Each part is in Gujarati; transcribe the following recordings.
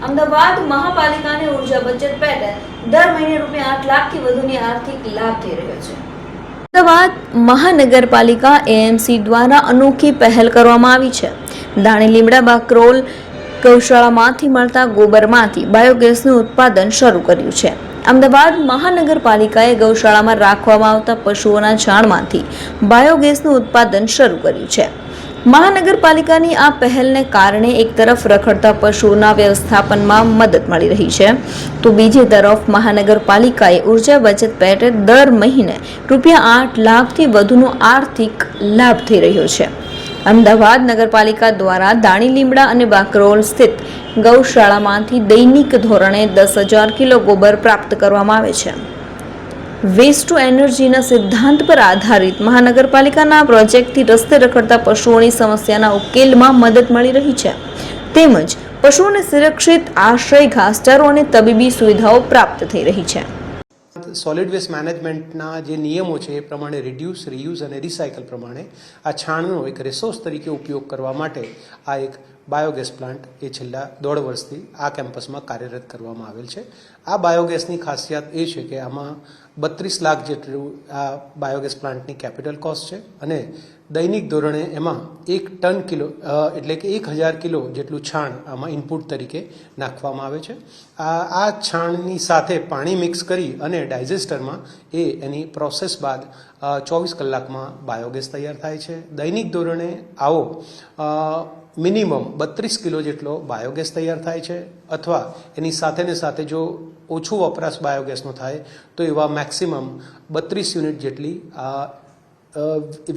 અમદાવાદ મહાપાલિકાને ઉર્જા બચત પેટર્ન દર મહિને ₹8 લાખથી વધુની આર્થિક લાભ થઈ રહ્યો છે। અમદાવાદ મહાનગરપાલિકા એએમસી દ્વારા અનોખી પહેલ કરવામાં આવી છે। દાણી લીમડા બાકરોલ ગૌશાળામાંથી મળતા ગોબરમાંથી બાયોગેસનું ઉત્પાદન શરૂ કર્યું છે। અમદાવાદ મહાનગરપાલિકાએ ગૌશાળામાં રાખવામાં આવતા પશુઓના છાણમાંથી બાયોગેસનું ઉત્પાદન શરૂ કર્યું છે। મહાનગરપાલિકાની આ પહેલને કારણે એક તરફ રખડતા પશુઓના વ્યવસ્થાપનમાં મદદ મળી રહી છે, તો બીજી તરફ મહાનગરપાલિકાએ ઉર્જા બચત પેટર્ન દર મહિને ₹8 લાખથી વધુનો આર્થિક લાભ થઈ રહ્યો છે। અમદાવાદ નગરપાલિકા દ્વારા દાણી લીમડા અને બાકરોલ સ્થિત ગૌશાળામાંથી દૈનિક ધોરણે 10,000 કિલો ગોબર પ્રાપ્ત કરવામાં આવે છે। વેસ્ટ ટુ એનર્જીના સિદ્ધાંત પર આધારિત મહાનગરપાલિકાના આ પ્રોજેક્ટથી રસ્તે રખડતા પશુઓની સમસ્યાના ઉકેલમાં મદદ મળી રહી છે, તેમજ પશુઓને સુરક્ષિત આશ્રય, ઘાસચારો અને તબીબી સુવિધાઓ પ્રાપ્ત થઈ રહી છે। સોલિડ વેસ્ટ મેનેજમેન્ટના જે નિયમો છે એ પ્રમાણે રિડ્યુસ, રીયુઝ અને રિસાયકલ પ્રમાણે આ છાણનો એક રિસોર્સ તરીકે ઉપયોગ કરવા માટે આ એક બાયોગેસ પ્લાન્ટ એ છેલ્લા 1.5 વર્ષથી આ કેમ્પસમાં કાર્યરત કરવામાં આવેલ છે। આ બાયોગેસની ખાસિયત એ છે કે આમાં 32 લાખ જેટલું આ બાયોગેસ પ્લાન્ટની કેપિટલ કોસ્ટ છે અને દૈનિક ધોરણે એમાં 1 ટન કિલો એટલે કે 1000 કિલો જેટલું છાણ આમાં ઇનપુટ તરીકે નાખવામાં આવે છે। આ છાણની સાથે પાણી મિક્સ કરી અને ડાયજેસ્ટરમાં એની પ્રોસેસ બાદ 24 કલાકમાં બાયોગેસ તૈયાર થાય છે। દૈનિક ધોરણે આવો મિનિમમ 32 કિલો જેટલો બાયોગેસ તૈયાર થાય છે, અથવા એની સાથે જો ઓછું વપરાશ બાયોગેસનો થાય તો એવા મેક્સિમમ 32 યુનિટ જેટલી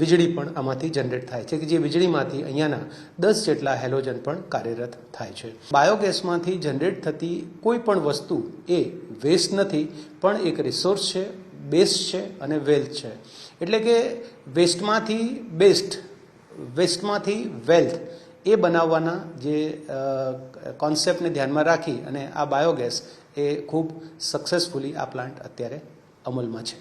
વીજળી પણ આમાંથી જનરેટ થાય છે, કે જે વીજળીમાંથી અહીંયાના 10 જેટલા હેલોજન પણ કાર્યરત થાય છે। બાયોગેસમાંથી જનરેટ થતી કોઈ પણ વસ્તુ એ વેસ્ટ નથી, પણ એક રિસોર્સ છે, બેસ્ટ છે અને વેલ્થ છે। એટલે કે વેસ્ટમાંથી બેસ્ટ, વેસ્ટમાંથી વેલ્થ એ બનાવવાના જે કોન્સેપ્ટને ધ્યાનમાં રાખી અને આ બાયોગેસ એ ખૂબ સક્સેસફુલી આ પ્લાન્ટ અત્યારે અમલમાં છે।